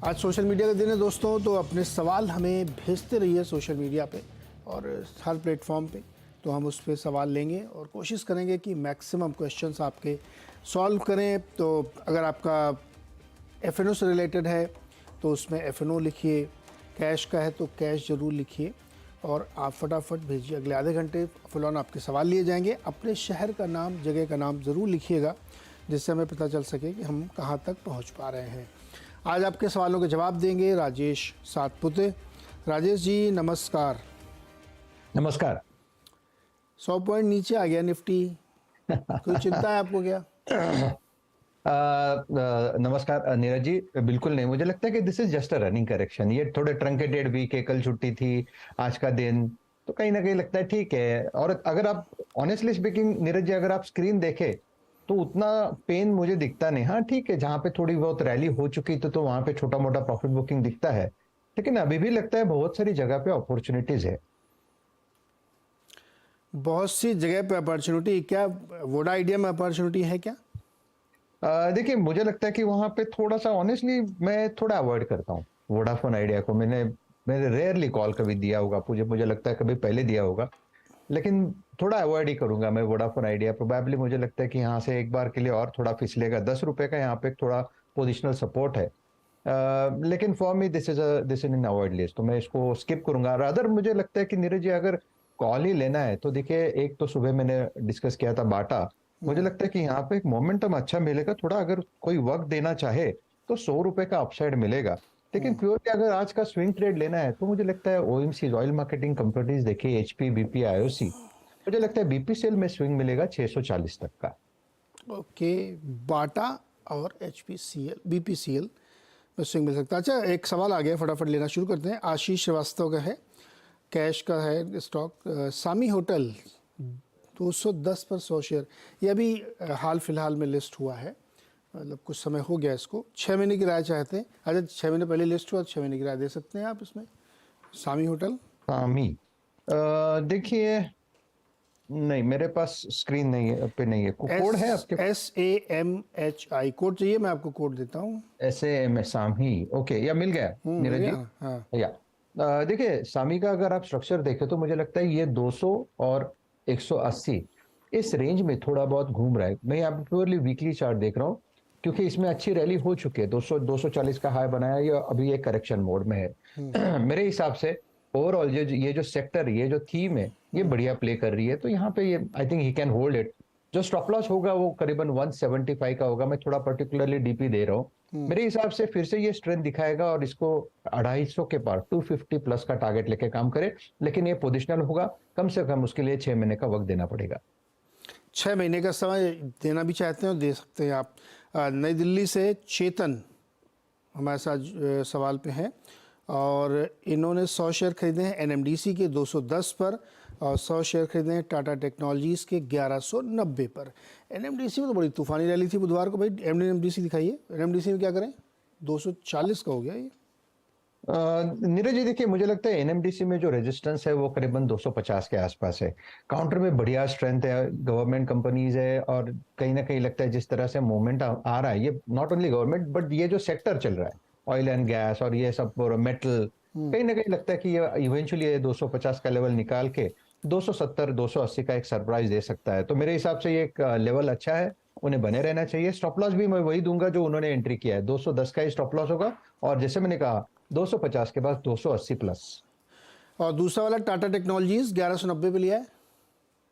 आज social media का दिन है दोस्तों, तो अपने सवाल हमें भेजते रहिए सोशल मीडिया पे और हर प्लेटफॉर्म पे। तो हम उस पर सवाल लेंगे और कोशिश करेंगे कि मैक्सिमम क्वेश्चंस आपके सॉल्व करें। तो अगर आपका एफ से रिलेटेड है तो उसमें एफ लिखिए, कैश का है तो कैश ज़रूर लिखिए और आप फटाफट भेजिए। अगले आधे घंटे फुल ऑन आपके सवाल लिए जाएंगे। अपने शहर का नाम, जगह का नाम ज़रूर लिखिएगा, जिससे हमें पता चल सके कि हम कहाँ तक पहुँच पा रहे हैं। आज आपके सवालों के जवाब देंगे राजेश सातपुते। राजेश जी नमस्कार। नमस्कार। 100 पॉइंट नीचे आ गया निफ्टी, कोई चिंता है आपको क्या? नमस्कार नीरज जी, बिल्कुल नहीं। मुझे लगता है कि this is just a running correction. ये थोड़े ट्रंकेटेड वीक है, कल छुट्टी थी, आज का दिन, तो कहीं ना कहीं लगता है ठीक है। और अगर आप ऑनेस्टली स्पीकिंग नीरज जी, अगर आप स्क्रीन देखें तो उतना पेन मुझे दिखता नहीं। हाँ ठीक है, जहां पे थोड़ी बहुत रैली हो चुकी तो वहां पे छोटा मोटा प्रॉफिट बुकिंग दिखता है, लेकिन अभी भी लगता है बहुत सारी जगह पे अपॉर्चुनिटीज है। बहुत सी जगह पे अपॉर्चुनिटी क्या? वोडा आइडिया में अपॉर्चुनिटी है क्या? देखिए, मुझे लगता है कि वहां पे थोड़ा सा ऑनेस्टली मैं थोड़ा अवॉइड करता हूँ वोडाफोन आइडिया को। मैंने रेयरली कॉल कभी दिया होगा, मुझे लगता है कभी पहले दिया होगा, लेकिन थोड़ा अवॉइड ही करूंगा मैं वोडाफोन आइडिया। प्रोबेबली मुझे लगता है कि यहाँ से एक बार के लिए और थोड़ा फिसलेगा। 10 रुपए का यहाँ पे थोड़ा पोजिशनल सपोर्ट है, लेकिन for me this is in avoid list, तो मैं इसको स्किप करूंगा। रादर मुझे लगता है कि नीरज जी, अगर कॉल ही लेना है तो देखिए, एक तो सुबह मैंने डिस्कस किया था बाटा। मुझे लगता है कि यहाँ पे एक मोमेंटम अच्छा मिलेगा। थोड़ा अगर कोई वक्त देना चाहे तो 100 रुपए का अपसाइड मिलेगा, लेकिन प्योरली अगर आज का स्विंग ट्रेड लेना है तो मुझे लगता है ओएमसी, ऑयल मार्केटिंग कंपनीज देखिए, एचपी, बीपी, आईओसी, मुझे लगता है बीपीसीएल में स्विंग मिलेगा 640 तक का। ओके, बाटा और HPCL, BPCL में स्विंग मिल सकता है। अच्छा, एक सवाल आ गया, फटाफट लेना शुरू करते हैं। आशीष श्रीवास्तव का है, कैश का है स्टॉक। सामी होटल 210 पर 100 शेयर, ये अभी हाल फिलहाल में लिस्ट हुआ है, मतलब कुछ समय हो गया इसको। 6 महीने की राय चाहते हैं। अच्छा, 6 महीने पहले लिस्ट हुआ, 6 महीने की राय दे सकते हैं आप इसमें, सामी होटल। सामी, देखिए, नहीं मेरे पास स्क्रीन नहीं है, पे नहीं है। कोड है आपके? SAMHI कोड चाहिए? मैं आपको कोड देता हूँ। ऐसे में सामी, ओके, या मिल गया मिल नीरज गया। जी? हाँ, या देखिए, सामी का अगर आप स्ट्रक्चर देखें तो मुझे लगता है ये 200 और 180 इस रेंज में थोड़ा बहुत घूम रहा है। मैं यहाँ पे प्योरली वीकली चार्ट देख रहा हूँ, क्योंकि इसमें अच्छी रैली हो चुकी है। 200 240 का हाई बनाया, ये अभी एक करेक्शन मोड में है। मेरे हिसाब से ओवरऑल ये जो सेक्टर, ये जो थीम है, ये बढ़िया प्ले कर रही है। तो यहाँ पे ये I think he can hold it. जो स्टॉप लॉस होगा वो करीबन 175 का होगा। मैं थोड़ा पर्टिकुलरली डीपी दे रहा हूँ। मेरे हिसाब से फिर से ये स्ट्रेंथ दिखाएगा और इसको 250 के पार 250 प्लस का टारगेट लेके काम करे, लेकिन ये पोजिशनल होगा। कम से कम उसके लिए 6 महीने का वक्त देना पड़ेगा। 6 महीने का समय देना भी चाहते हैं, दे सकते हैं आप। नई दिल्ली से चेतन हमारे साथ सवाल पे हैं और इन्होंने 100 शेयर खरीदे हैं NMDC के 210 पर और 100 शेयर खरीदे हैं टाटा टेक्नोलॉजीज़ के 1190 पर। NMDC में तो बड़ी तूफानी रैली थी बुधवार को भाई। NMDC दिखाइए, NMDC में क्या करें? 240 का हो गया ये। नीरज जी, देखिए, मुझे लगता है एनएमडीसी में जो रेजिस्टेंस है वो करीबन 250 के आसपास है। काउंटर में बढ़िया स्ट्रेंथ है, गवर्नमेंट कंपनीज है, और कहीं ना कहीं लगता है जिस तरह से मूवमेंट आ रहा है, ये नॉट ओनली गवर्नमेंट बट ये जो सेक्टर चल रहा है, ऑयल एंड गैस और ये सब मेटल, कहीं ना कहीं लगता है कि ये इवेंचुअली ये 250 का लेवल निकाल के 270 280 का एक सरप्राइज दे सकता है। तो मेरे हिसाब से ये एक लेवल अच्छा है, उन्हें बने रहना चाहिए। स्टॉप लॉस भी मैं वही दूंगा जो उन्होंने एंट्री किया है, 210 का ही स्टॉप लॉस होगा, और जैसे मैंने कहा 250 के बाद 280 प्लस। और दूसरा वाला टाटा टेक्नोलॉजीज़ 1190 पे लिया है।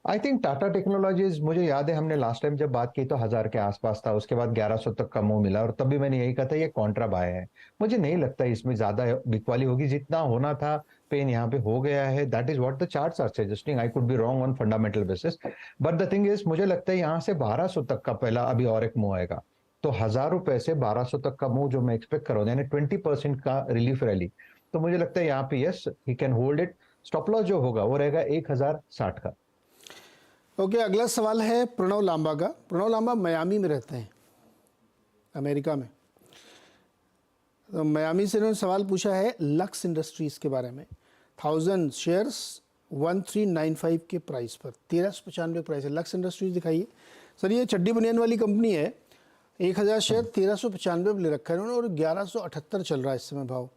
आई थिंक टाटा टेक्नोलॉजीज, मुझे याद है हमने लास्ट टाइम जब बात की तो 1000 के आसपास था, उसके बाद 1100 तक का मूव मिला, और तब भी मैंने यही कहा था ये कॉन्ट्रा बाय है। मुझे नहीं लगता इसमें ज्यादा बिकवाली होगी, जितना होना था पेन यहाँ पे हो गया है। That is what the charts are suggesting. I could be wrong on fundamental basis, but the thing is, मुझे लगता है यहाँ से 1200 तक का पहला अभी और एक मूव आएगा। तो 1000 रुपए से 1200 तक का मूव जो मैं एक्सपेक्ट कर रहा हूँ, यानी 20% का रिलीफ रैली, तो मुझे लगता है यहाँ पे yes he can hold it. Stop loss जो होगा वो रहेगा 1060 का। ओके, अगला सवाल है प्रणव लांबा का। प्रणव लांबा मियामी में रहते हैं, अमेरिका में। तो मियामी से इन्होंने सवाल पूछा है लक्स इंडस्ट्रीज़ के बारे में। 1000 शेयर्स 1395 के प्राइस पर, 1395 प्राइस है। लक्स इंडस्ट्रीज दिखाइए सर। ये चड्डी बनियान वाली कंपनी है, 1000 शेयर 1395 में ले रखा है उन्होंने और 1178 चल रहा है इस समय भाव।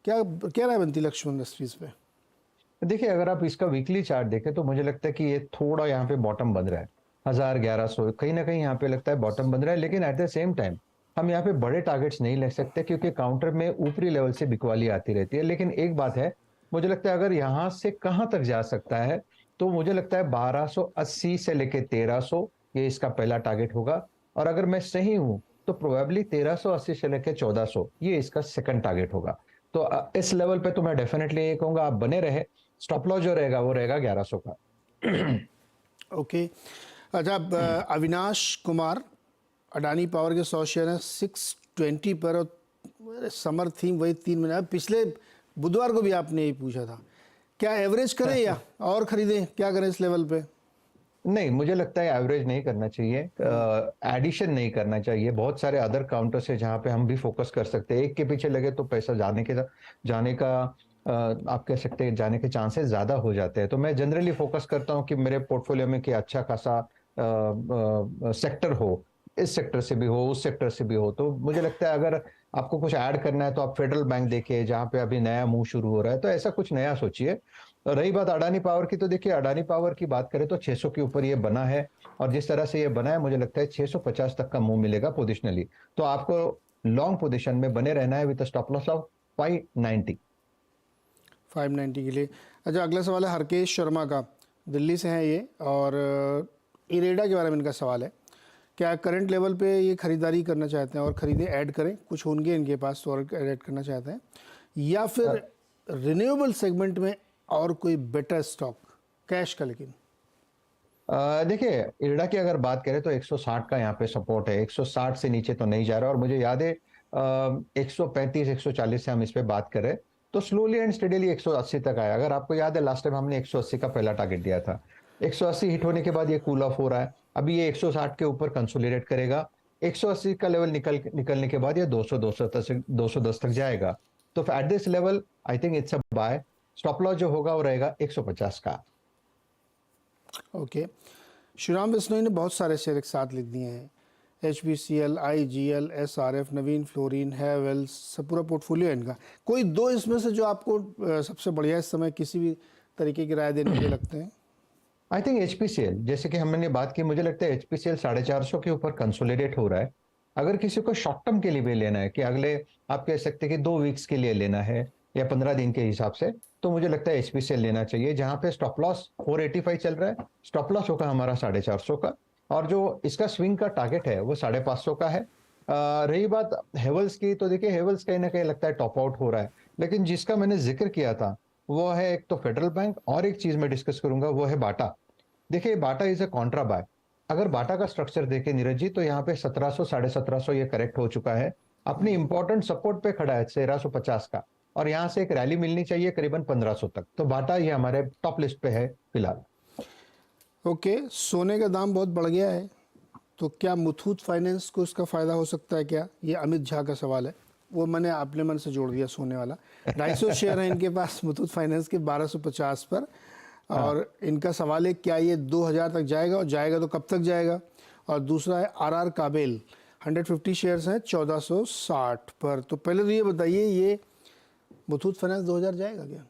क्या क्या राय बनती लक्ष्मण इंडस्ट्रीज पे? देखिए, अगर आप इसका वीकली चार्ट देखें तो मुझे लगता है कि ये थोड़ा यहाँ पे बॉटम बन रहा है, 1000-1100 कहीं ना कहीं यहाँ पे लगता है बॉटम बन रहा है। लेकिन एट द सेम टाइम हम यहाँ पे बड़े टारगेट्स नहीं ले सकते, क्योंकि काउंटर में ऊपरी लेवल से बिकवाली आती रहती है। लेकिन एक बात है, मुझे लगता है अगर यहाँ से कहाँ तक जा सकता है, तो मुझे लगता है 1280 से लेके 1300 ये इसका पहला टारगेट होगा। और अगर मैं सही हूं तो प्रोबेबली 1380 से लेके 1400 ये इसका सेकंड टारगेट होगा। तो इस लेवल पे तो मैं डेफिनेटली ये कहूंगा आप बने रहे। स्टॉप लॉस जो रहेगा वो रहेगा 1100 का। ओके। अच्छा, अविनाश कुमार, अडानी पावर के 100 शेयर हैं 620 पर और समर थीम वही 3 महीने। पिछले बुधवार को भी आपने यही पूछा था, क्या एवरेज करें या और खरीदें, क्या करें इस लेवल पे? नहीं, मुझे लगता है एवरेज नहीं करना चाहिए, एडिशन नहीं करना चाहिए। बहुत सारे अदर काउंटर्स है जहां पे हम भी फोकस कर सकते हैं। एक के पीछे लगे तो पैसा जाने का आप कह सकते हैं जाने के चांसेस ज्यादा हो जाते हैं। तो मैं जनरली फोकस करता हूं कि मेरे पोर्टफोलियो में कि अच्छा खासा सेक्टर हो, इस सेक्टर से भी हो, उस सेक्टर से भी हो। तो मुझे लगता है अगर आपको कुछ ऐड करना है तो आप फेडरल बैंक देखिए, जहां पे अभी नया मूव शुरू हो रहा है, तो ऐसा कुछ नया सोचिए। रही बात अडानी पावर की, तो देखिए अडानी पावर की बात करें तो 600 के ऊपर ये बना है, और जिस तरह से ये बना है मुझे लगता है 650 तक का मूव मिलेगा पोजिशनली। तो आपको लॉन्ग पोजिशन में बने रहना है विद स्टॉप लॉस ऑफ 590 के लिए। अच्छा, अगला सवाल है हरकेश शर्मा का, दिल्ली से हैं ये, और इरेडा के बारे में इनका सवाल है। क्या करंट लेवल पे ये खरीदारी करना चाहते हैं और खरीदे ऐड करें, कुछ होंगे इनके पास तो और ऐड करना चाहते हैं, या फिर रिन्यूएबल सेगमेंट में और कोई बेटर स्टॉक कैश का? लेकिन देखिए, इरडा की अगर बात करें तो 160 का यहाँ पे सपोर्ट है, 160 से नीचे तो नहीं जा रहा। और मुझे याद है 135 140 से हम इस पे बात करें तो स्लोली एंड स्टेडीली 180 तक आया। अगर आपको याद है लास्ट टाइम हमने 180 का पहला टारगेट दिया था। 180 हिट होने के बाद ये कूल ऑफ हो रहा है, अभी ये 160 के ऊपर कंसोलिडेट करेगा। 180 का लेवल निकलने के बाद ये 210 तक जाएगा। तो at this level I think it's a buy. Stop loss जो होगा वो रहेगा 150 का। ओके। श्रीराम बिश्नोई ने बहुत सारे शेयर एक साथ लिख दिए हैं, HPCL, IGL, SRF, नवीन फ्लोरिन, हैवेल्स, सब पूरा पोर्टफोलियो है इनका। कोई दो इसमें से जो आपको सबसे बढ़िया इस समय किसी भी तरीके की राय देने के लगते हैं? आई थिंक HPCL, जैसे कि हमने बात की, मुझे लगता है HPCL 450 के ऊपर कंसोलिडेट हो रहा है। अगर किसी को शॉर्ट टर्म के लिए भी लेना है कि अगले आप कह सकते हैं कि 2 वीक्स के लिए लेना है या 15 दिन के हिसाब से, तो मुझे लगता है HPCL लेना चाहिए, जहां पे स्टॉप लॉस 485 चल रहा है। स्टॉप लॉस होगा हमारा 450 का, और जो इसका स्विंग का टारगेट है वो 550 का है। रही बात हेवल्स की, तो देखिए हेवल्स कहीं ना कहीं लगता है टॉप आउट हो रहा है। लेकिन जिसका मैंने जिक्र किया था वो है एक तो फेडरल बैंक, और एक चीज मैं डिस्कस करूंगा वो है बाटा। देखिए बाटा इज अ कॉन्ट्रा बाय। अगर बाटा का स्ट्रक्चर देखें नीरज जी, तो यहाँ पे 1700 1750 ये करेक्ट हो चुका है, अपनी इंपॉर्टेंट सपोर्ट पे खड़ा है 1350 का, और यहाँ से एक रैली मिलनी चाहिए करीबन 1500 तक। तो बाटा ये हमारे टॉप लिस्ट पे है फिलहाल। ओके। सोने का दाम बहुत बढ़ गया है, तो क्या मुथूट फाइनेंस को इसका फ़ायदा हो सकता है क्या? ये अमित झा का सवाल है, वो मैंने अपने मन से जोड़ दिया सोने वाला। 250 शेयर है इनके पास मुथूट फाइनेंस के 1250 पर, और इनका सवाल है क्या ये 2000 तक जाएगा, और जाएगा तो कब तक जाएगा? और दूसरा है RR काबेल, 150 शेयर्स हैं 1460 पर। तो पहले तो ये बताइए, ये मुथूट फाइनेंस 2000 जाएगा क्या?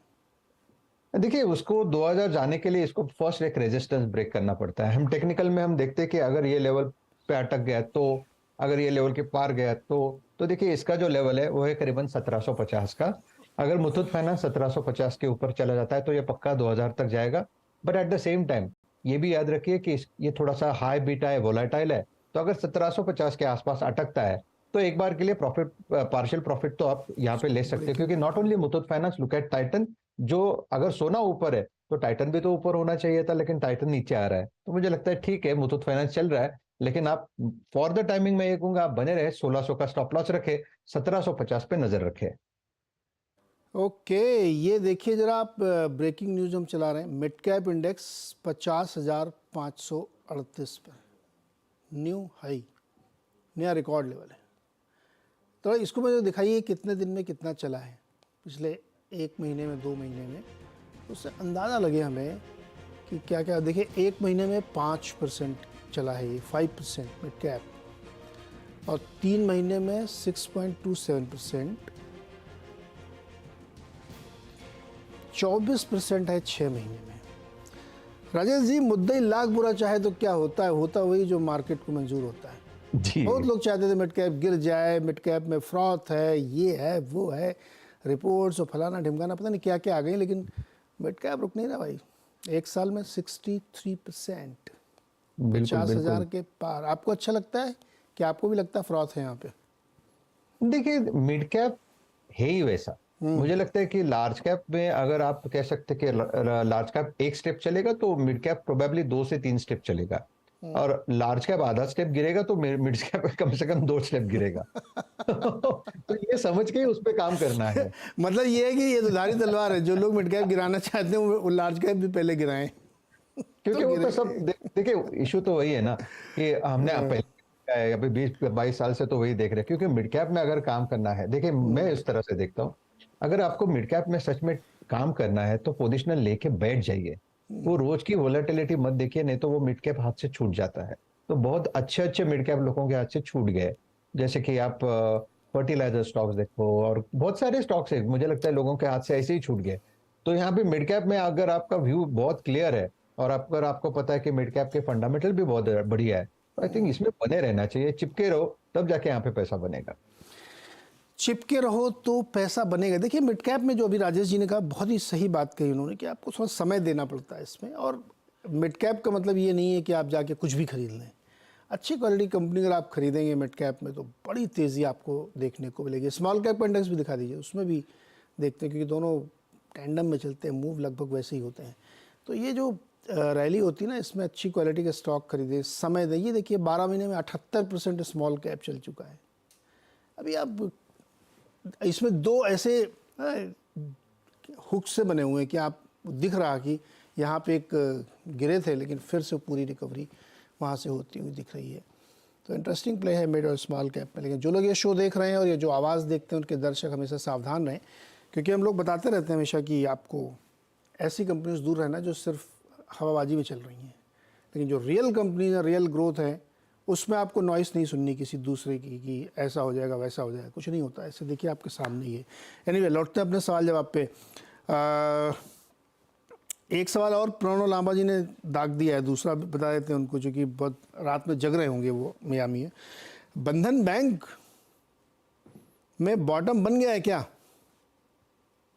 देखिए, उसको 2000 जाने के लिए इसको फर्स्ट एक रेजिस्टेंस ब्रेक करना पड़ता है। हम टेक्निकल में हम देखते हैं कि अगर ये लेवल पे अटक गया, तो अगर ये लेवल के पार गया तो देखिए इसका जो लेवल है वो है करीबन 1750 का। अगर मुथूट फाइनेंस 1750 के ऊपर चला जाता है तो ये पक्का 2000 तक जाएगा। But at the same time ये भी याद रखिए कि ये थोड़ा सा हाई बीटा है, वोलाटाइल है। तो अगर 1750 के आसपास अटकता है तो एक बार के लिए प्रॉफिट, पार्शियल प्रॉफिट तो आप यहाँ पे ले सकते हैं, क्योंकि not only Muthoot finance, look at Titan. जो अगर सोना ऊपर है तो टाइटन भी तो ऊपर होना चाहिए था, लेकिन टाइटन नीचे आ रहा है। तो मुझे लगता है ठीक है, मुथूट फाइनेंस चल रहा है, लेकिन आप फॉर द टाइमिंग में ये कहूंगा आप बने रहे, 1600 का स्टॉप लॉस रखे, 1750 पे नजर रखे। ओके। ये देखिए जरा आप, ब्रेकिंग न्यूज़ हम चला रहे हैं। मिड कैप इंडेक्स 50,538 पर, न्यू हाई, नया रिकॉर्ड लेवल है। तो इसको मुझे दिखाइए कितने दिन में कितना चला है, पिछले 1 महीने में, 2 महीने में, उससे अंदाज़ा लगे हमें कि क्या क्या। देखिए 1 महीने में 5% चला है ये, 5% मिड कैप। और 3 महीने में 6.27%, 24% है 6 महीने में। राजेश जी, मुद्दा ही लाख बुरा चाहे तो क्या होता है? होता वही जो मार्केट को मंजूर होता है। जी बहुत लोग चाहते थे मिड कैप गिर जाए, मिड कैप में फ्रॉथ है, ये है वो है, रिपोर्ट्स और फलाना ढिमकाना पता नहीं क्या क्या आ गई, लेकिन मिड कैप रुक नहीं रहा भाई। एक साल में 63%, बिल्कुल 50,000 बिल्कुल। के पार। आपको अच्छा लगता है कि आपको भी लगता है फ्रॉथ है यहाँ पे? देखिए मिड कैप है ही वैसा। मुझे लगता है कि लार्ज कैप में अगर आप कह सकते हैं कि लार्ज कैप एक स्टेप चलेगा तो मिड कैप प्रोबेबली 2 से 3 स्टेप चलेगा, और लार्ज कैप आधा स्टेप गिरेगा तो मिड कैप कम से कम 2 स्टेप गिरेगा। तो ये समझ के ही उस पे काम करना है। मतलब ये है कि ये तो धारी तलवार है, जो लोग मिड कैप गिराना चाहते हैं वो लार्ज कैप भी पहले गिराएं तो क्योंकि वो तो गिरे। सब देखिए इशू तो वही है ना कि हमने पहले अभी 20-22 साल से तो वही देख रहे हैं, क्योंकि मिड कैप में अगर काम करना है, देखिए मैं इस तरह से देखता हूँ, अगर आपको मिड कैप में सच में काम करना है तो पोजिशनल लेके बैठ जाइए। वो रोज की वोलेटिलिटी मत देखिए, नहीं तो वो मिड कैप हाथ से छूट जाता है। तो बहुत अच्छे अच्छे मिड कैप लोगों के हाथ से छूट गए, जैसे कि आप फर्टिलाइजर स्टॉक्स देखो, और बहुत सारे स्टॉक्स है मुझे लगता है लोगों के हाथ से ऐसे ही छूट गए। तो यहाँ पे मिड कैप में अगर आपका व्यू बहुत क्लियर है, और अगर आपको पता है कि मिड कैप के फंडामेंटल भी बहुत बढ़िया है, तो आई थिंक इसमें बने रहना चाहिए, चिपके रहो, तब जाके यहाँ पे पैसा बनेगा। चिपके रहो तो पैसा बनेगा। देखिए मिड कैप में जो अभी राजेश जी ने कहा, बहुत ही सही बात कही उन्होंने कि आपको थोड़ा समय देना पड़ता है इसमें। और मिड कैप का मतलब ये नहीं है कि आप जाके कुछ भी खरीद लें। अच्छी क्वालिटी कंपनी अगर आप खरीदेंगे मिड कैप में तो बड़ी तेज़ी आपको देखने को मिलेगी। स्मॉल कैप का इंडेक्स भी दिखा दीजिए, उसमें भी देखते हैं, क्योंकि दोनों टैंडम में चलते हैं, मूव लगभग वैसे ही होते हैं। तो ये जो रैली होती है ना, इसमें अच्छी क्वालिटी के स्टॉक खरीदें, समय दें। ये देखिए 12 महीने में 78% स्मॉल कैप चल चुका है। अभी आप इसमें दो ऐसे हुक से बने हुए हैं कि आप दिख रहा कि यहाँ पे एक गिरे थे, लेकिन फिर से पूरी रिकवरी वहाँ से होती हुई दिख रही है। तो इंटरेस्टिंग प्ले है मिड और स्मॉल कैप में। लेकिन जो लोग ये शो देख रहे हैं और ये जो आवाज़ देखते हैं, उनके दर्शक हमेशा सावधान रहें, क्योंकि हम लोग बताते रहते हैं हमेशा कि आपको ऐसी कंपनी से दूर रहना जो सिर्फ हवाबाजी में चल रही हैं। लेकिन जो रियल कंपनी है, रियल ग्रोथ है, उसमें आपको नॉइस नहीं सुननी किसी दूसरे की कि ऐसा हो जाएगा वैसा हो जाएगा, कुछ नहीं होता ऐसे। देखिए आपके सामने ही है। एनीवे, लौटते हैं अपने सवाल जवाब पे। एक सवाल और प्रणव लांबा जी ने दाग दिया है, दूसरा बता देते हैं उनको, जो कि बहुत रात में जग रहे होंगे, वो मियामी है। बंधन बैंक में बॉटम बन गया है क्या?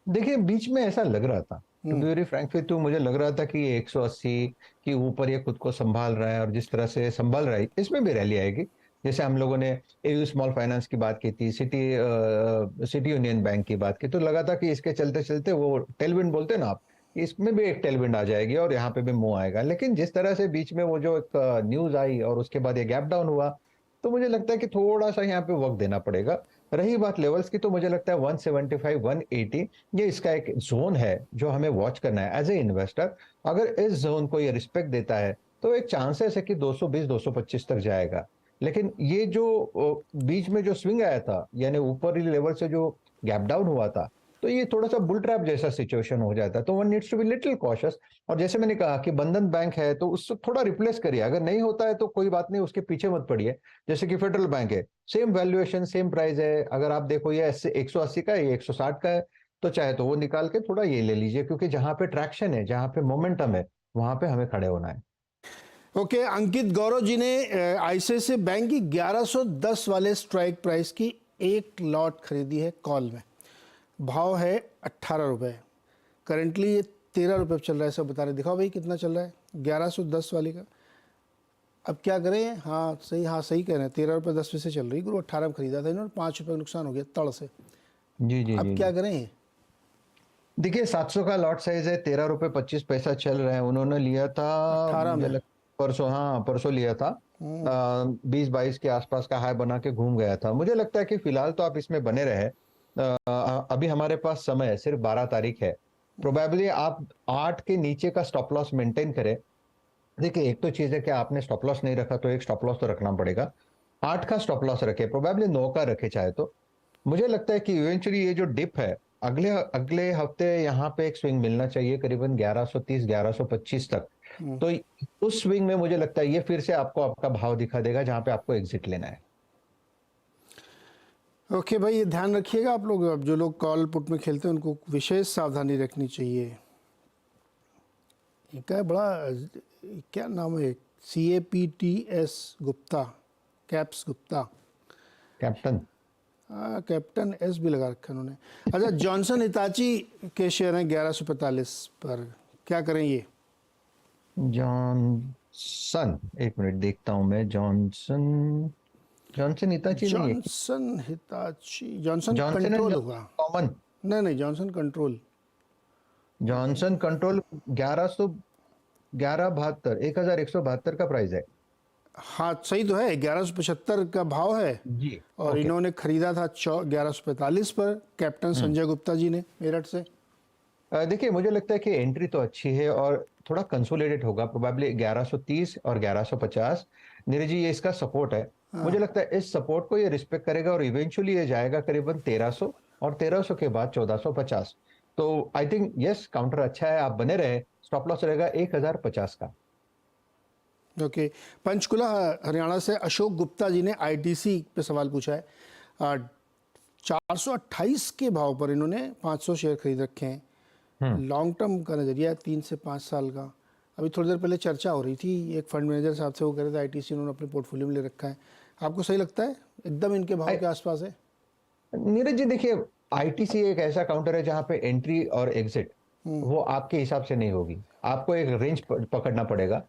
देखिए बीच में ऐसा लग रहा था, to be very frank with you, मुझे लग रहा था कि 180 के ऊपर ये खुद को संभाल रहा है, और जिस तरह से संभाल रहा है इसमें भी रैली आएगी। जैसे हम लोगों ने एयू स्मॉल फाइनेंस की बात की थी, सिटी यूनियन बैंक की बात की, तो लगा था कि इसके चलते चलते वो टेलविंड बोलते हैं ना आप, इसमें भी एक टेलविंड आ जाएगी और यहाँ पे भी मुंह आएगा। लेकिन जिस तरह से बीच में वो जो एक न्यूज आई और उसके बाद ये गैप डाउन हुआ, तो मुझे लगता है कि थोड़ा सा यहाँ पे वक्त देना पड़ेगा। रही बात लेवल्स की, तो मुझे लगता है 175 180 ये इसका एक जोन है जो हमें वॉच करना है एज ए इन्वेस्टर। अगर इस जोन को ये रिस्पेक्ट देता है तो एक चांसेस है कि 220 225 तक जाएगा। लेकिन ये जो बीच में जो स्विंग आया था, यानी ऊपरी लेवल से जो गैप डाउन हुआ था, तो ये थोड़ा सा बुल ट्रैप जैसा सिचुएशन हो जाता है, तो one needs to be little cautious. और जैसे मैंने कहा कि बंधन बैंक है तो उससे थोड़ा रिप्लेस करिए, अगर नहीं होता है तो कोई बात नहीं, उसके पीछे मत पड़िए। जैसे कि फेडरल बैंक है, सेम वैल्यूएशन सेम प्राइस है, अगर आप देखो ये 180 का है, ये 160 का है, तो चाहे तो वो निकाल के थोड़ा ये ले लीजिए, क्योंकि जहां पे ट्रैक्शन है, जहां पे मोमेंटम है, वहां पे हमें खड़े होना है। ओके, अंकित गौरव जी ने आईसीआईसीआई बैंक की 1110 वाले स्ट्राइक प्राइस की एक लॉट खरीदी है कॉल में। भाव है 18 रुपये। करेंटली ये 13 रुपये चल रहा है, सब बता रहे। दिखाओ भाई कितना चल रहा है 1110 वाली का। अब क्या करें? हाँ सही कह रहे हैं, 13 रुपये 10 पैसे चल रही। गुरु 18 में खरीदा था इन्होंने, 5 रुपये का नुकसान हो गया तड़ से। जी जी अब जी क्या जी। करें? देखिए 700 का लॉट साइज है, 13 रुपये 25 पैसा चल रहा है। उन्होंने लिया था 18 मुझे में। लग परसों, हाँ परसों लिया था। 20-22 के आसपास का हाई बना के घूम गया था। मुझे लगता है कि फिलहाल तो आप इसमें बने रहे। अभी हमारे पास समय है, सिर्फ 12 तारीख है। प्रोबेबली आप 8 के नीचे का स्टॉप लॉस मेंटेन करें। देखिए एक तो चीज है कि आपने स्टॉप लॉस नहीं रखा, तो एक स्टॉप लॉस तो रखना पड़ेगा। 8 का स्टॉप लॉस रखे, प्रोबेबली 9 का रखे चाहे तो। मुझे लगता है कि इवेंचुअली ये जो डिप है, अगले अगले हफ्ते यहाँ पे एक स्विंग मिलना चाहिए करीबन 1130 1125 तक। तो उस स्विंग में मुझे लगता है ये फिर से आपको आपका भाव दिखा देगा जहां पे आपको एग्जिट लेना है। ओके भाई, ये ध्यान रखिएगा आप लोग, अब जो लोग कॉल पुट में खेलते हैं उनको विशेष सावधानी रखनी चाहिए। ये क्या है, क्या नाम है, CAPTS Gupta, caps Gupta. Captain. Captain S भी लगा रखा है उन्होंने। अच्छा, जॉनसन हिताची के शेयर हैं 1145 पर, क्या करें ये? जॉनसन, एक मिनट देखता हूं मैं। जॉनसन, जॉनसन हिताची नहीं है। Johnson Hitachi, Johnson Johnson and control Johnson होगा। कॉमन। नहीं नहीं, जॉनसन कंट्रोल। जॉनसन कंट्रोल 1172, 1172 का प्राइस है। हाँ सही तो है, 1175 का भाव है। जी। और ओके। इन्होंने खरीदा था 1145 पर, कैप्टन संजय गुप्ता जी ने मेरठ से। देखिए मुझे लगता है कि एंट्री तो अच्छी है और थोड़ा कंसोलिडेट होगा, प्रोबेबली 1130 और 1150। नीरज जी, ये इसका सपोर्ट है। मुझे लगता है इस सपोर्ट को ये रिस्पेक्ट करेगा और इवेंचुअली ये जाएगा करीबन 1300, और 1300 के बाद 1450। तो आई थिंक यस, काउंटर अच्छा है, आप बने रहे। स्टॉप लॉस रहेगा 1050 का। ओके, पंचकुला हरियाणा से अशोक गुप्ता जी ने ITC पे सवाल पूछा है। 428 के भाव पर इन्होंने 500 शेयर खरीद रखे हैं। लॉन्ग टर्म का नज़रिया है, 3 से 5 साल का। अभी थोड़ी देर पहले चर्चा हो रही थी एक फंड मैनेजर साहब से, वो कह रहे थे ITC उन्होंने अपने पोर्टफोलियो में ले रखा है। आपको सही लगता है? एकदम इनके भाव के आसपास है। नीरज जी देखिए, आईटीसी एक ऐसा काउंटर है जहां पे एंट्री और एग्जिट वो आपके हिसाब से नहीं होगी, आपको एक रेंज पकड़ना पड़ेगा।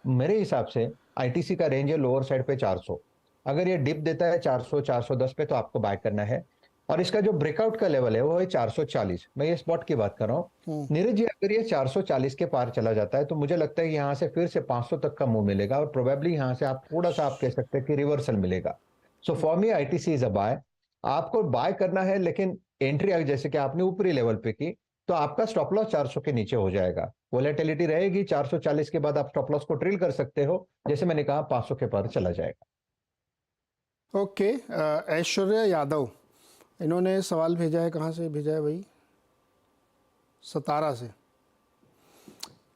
मेरे हिसाब से आईटीसी का रेंज है लोअर साइड पे 400। अगर ये डिप देता है 400 410 पे तो आपको बाय करना है। और इसका जो ब्रेकआउट का लेवल है वो है 440। मैं ये स्पॉट की बात कर रहा हूँ नीरज जी। अगर ये 440 के पार चला जाता है तो मुझे लगता है कि यहाँ से फिर से 500 तक का मूव मिलेगा और प्रोबेबली यहाँ से आप थोड़ा सा आप कह सकते हैं कि रिवर्सल मिलेगा। So for me ITC is a buy. आपको बाय करना है, लेकिन एंट्री जैसे कि आपने ऊपरी लेवल पे की तो आपका स्टॉप लॉस 400 के नीचे हो जाएगा। वोलेटिलिटी रहेगी, 440 के बाद आप स्टॉप लॉस को ड्रिल कर सकते हो। जैसे मैंने कहा 500 के पार चला जाएगा। ओके, ऐश्वर्या यादव, इन्होंने सवाल भेजा है, कहाँ से भेजा है भाई? सतारा से।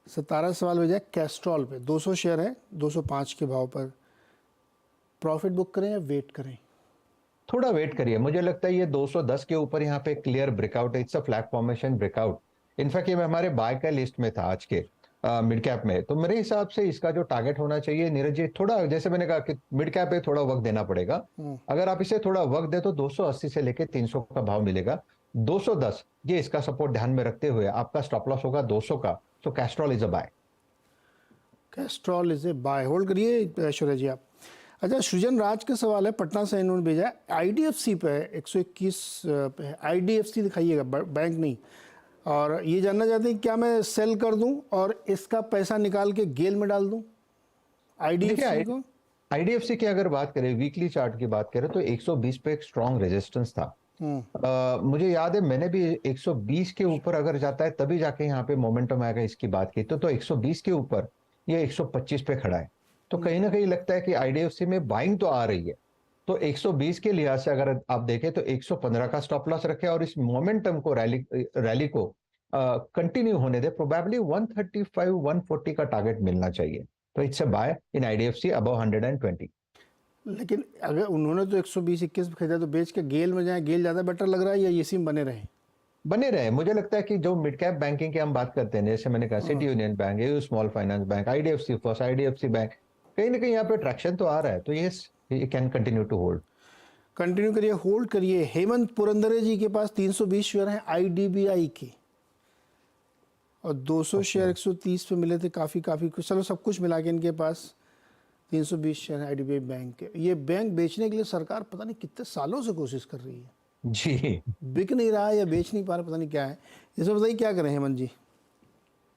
सतारा सवाल भेजा है कैस्ट्रॉल पे, 200 शेयर है 205 के भाव पर। प्रॉफिट बुक करें या वेट करें? थोड़ा वेट करिए, मुझे लगता है ये 210 के ऊपर यहाँ पे क्लियर ब्रेकआउट है। It's a flag formation breakout. In fact ये हमारे बाय का लिस्ट में था आज के मिड कैप में। तो मेरे हिसाब से इसका जो टारगेट होना चाहिए नीरज जी, थोड़ा जैसे मैंने कहा कि मिड कैप पे थोड़ा वक्त देना पड़ेगा। अगर आप इसे थोड़ा वक्त दे तो 280 से लेके 300 का भाव मिलेगा। 210 ये इसका सपोर्ट ध्यान में रखते हुए आपका स्टॉप लॉस होगा 200 का। So Castrol is a buy. Castrol is a buy, hold करिए ऐश्वर्या जी आप। अच्छा, सृजन राज का सवाल है, पटना से इन्होंने भेजा है। IDFC पे है 121 पे है। IDFC दिखाइएगा, बैंक नहीं। और ये जानना चाहते हैं क्या मैं सेल कर दूं और इसका पैसा निकाल के गेल में डाल दूं IDFC को? आईडीएफसी की अगर बात करें, वीकली चार्ट की बात करें तो 120 पे एक स्ट्रॉन्ग रेजिस्टेंस था। मुझे याद है मैंने भी 120 के ऊपर अगर जाता है तभी जाके यहाँ पे मोमेंटम आएगा इसकी बात की। तो 120 के ऊपर ये 125 पे खड़ा है। तो कहीं ना कहीं लगता है कि आईडीएफसी में बाइंग तो आ रही है। तो 120 के लिहाज से अगर आप देखें तो 115 का स्टॉप लॉस रखे और इस मोमेंटम को रैली को कंटिन्यू होने दे। प्रोबेबली 135 140 का टारगेट मिलना चाहिए। तो it's a buy in IDFC above 120। लेकिन अगर उन्होंने तो 120-21 खरीदा तो बेच के गेल में जाए, गेल ज़्यादा बेटर लग रहा है या इसी में बने रहे? बने रहे। मुझे लगता है कि जो मिड कैप बैंकिंग की हम बात करते हैं, जैसे मैंने कहा city union bank, AU small finance bank, IDFC first, IDFC bank, कहीं ना कहीं यहाँ पे ट्रैक्शन तो आ रहा है। तो ये can continue to hold. Continue करिए, होल्ड करिए। हेमंत पुरंदरे जी के पास 320 शेयर हैं IDBI के, और 200 शेयर 130 पे मिले थे। काफ़ी कुछ, चलो सब कुछ मिला के इनके पास 320 शेयर है IDBI बैंक के। ये बैंक बेचने के लिए सरकार पता नहीं कितने सालों से कोशिश कर रही है, जी। बिक नहीं रहा है या बेच नहीं पा रहा, पता नहीं क्या है। इसमें बताइए क्या करें हेमंत जी?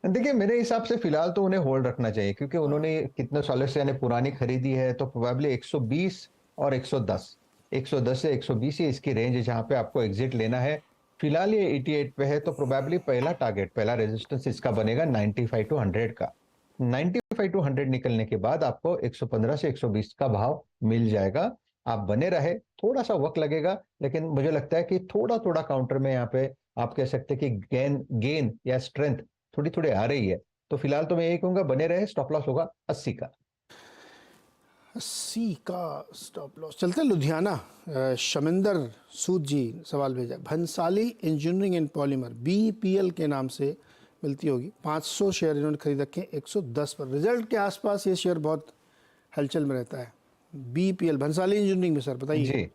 देखिए मेरे हिसाब से फिलहाल तो उन्हें होल्ड रखना चाहिए, क्योंकि उन्होंने कितने सालों से यानी पुरानी खरीदी है। तो प्रोबेबली 120 और 110 से 120 ही इसकी रेंज है जहां पे आपको एग्जिट लेना है। फिलहाल ये 88 पे है। तो प्रोबेबली पहला टारगेट, पहला रेजिस्टेंस इसका बनेगा 95 टू 100 का। 95 टू 100 निकलने के बाद आपको 115 से 120 का भाव मिल जाएगा। आप बने रहे, थोड़ा सा वक्त लगेगा, लेकिन मुझे लगता है कि थोड़ा थोड़ा काउंटर में यहाँ पे आप कह सकते हैं कि गेन या स्ट्रेंथ थोड़ी थोड़ी आ रही है। तो फिलहाल तो मैं यही कहूंगा बने रहे। स्टॉप लॉस होगा 80 का। 80 का स्टॉप लॉस। चलते हैं लुधियाना। शमिंदर सूद जी सवाल भेजा, Bhansali engineering and polymer BPL के नाम से मिलती होगी, 500 शेयर इन्होंने खरीद रखे 110 पर। रिजल्ट के आसपास ये शेयर बहुत हलचल में रहता है। BPL भंसाली इंजीनियरिंग में, सर बताइए। जी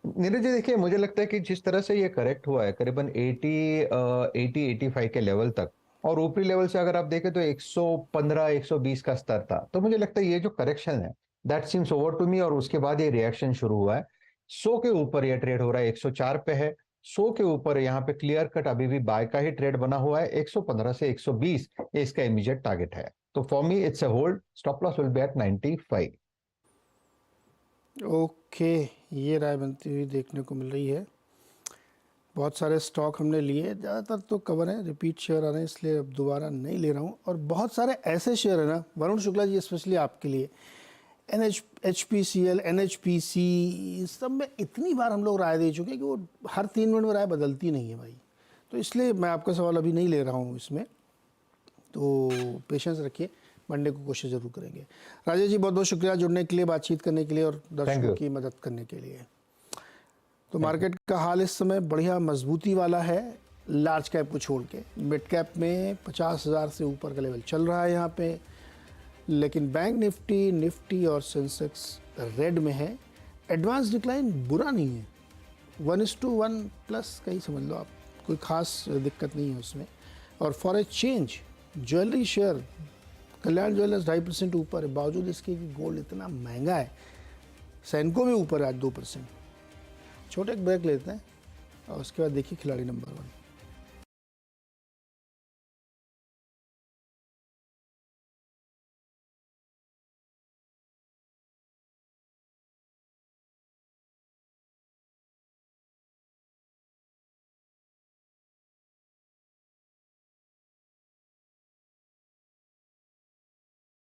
नीरज जी, देखिए मुझे लगता है कि जिस तरह से ये करेक्ट हुआ है करीबन 85 के लेवल तक, और ऊपरी लेवल से अगर आप देखें तो 115 120 का स्तर था, तो मुझे लगता है ये जो करेक्शन है that seems over to me, और उसके बाद ये रिएक्शन शुरू हुआ है। 100 के ऊपर ये ट्रेड हो रहा है, 104 पे है, 100 के ऊपर यहाँ पे क्लियर कट अभी भी बाय का ही ट्रेड बना हुआ है। 115 से 120 ये इसका इमीडिएट टारगेट है, तो for me it's a hold, stop loss will be at 95। Okay, ये राय बनती हुई देखने को मिल रही है। बहुत सारे स्टॉक हमने लिए, ज़्यादातर तो कवर है, रिपीट शेयर आ रहे हैं, इसलिए अब दोबारा नहीं ले रहा हूँ। और बहुत सारे ऐसे शेयर है ना वरुण शुक्ला जी, स्पेशली आपके लिए, HPCL NHPC, सब में इतनी बार हम लोग राय दे चुके हैं कि वो हर 3 मिनट में राय बदलती नहीं है भाई। तो इसलिए मैं आपका सवाल अभी नहीं ले रहा हूँ इसमें, तो पेशेंस रखिए, मंडे को कोशिश ज़रूर करेंगे। राजेश जी बहुत बहुत शुक्रिया जुड़ने के लिए, बातचीत करने के लिए और दर्शकों की मदद करने के लिए। तो मार्केट का हाल इस समय बढ़िया मजबूती वाला है, लार्ज कैप को छोड़ के। मिड कैप में 50,000 से ऊपर का लेवल चल रहा है यहाँ पे, लेकिन बैंक निफ्टी और सेंसेक्स रेड में है। एडवांस डिक्लाइन बुरा नहीं है, 1:1 प्लस का ही समझ लो आप, कोई खास दिक्कत नहीं है उसमें। और for a change jewellery share Kalyan jewellers 2.5% ऊपर है, बावजूद इसके कि गोल्ड इतना महंगा है। सैनको भी ऊपर है आज 2%। छोटे एक ब्रेक लेते हैं और उसके बाद देखिए खिलाड़ी नंबर 1।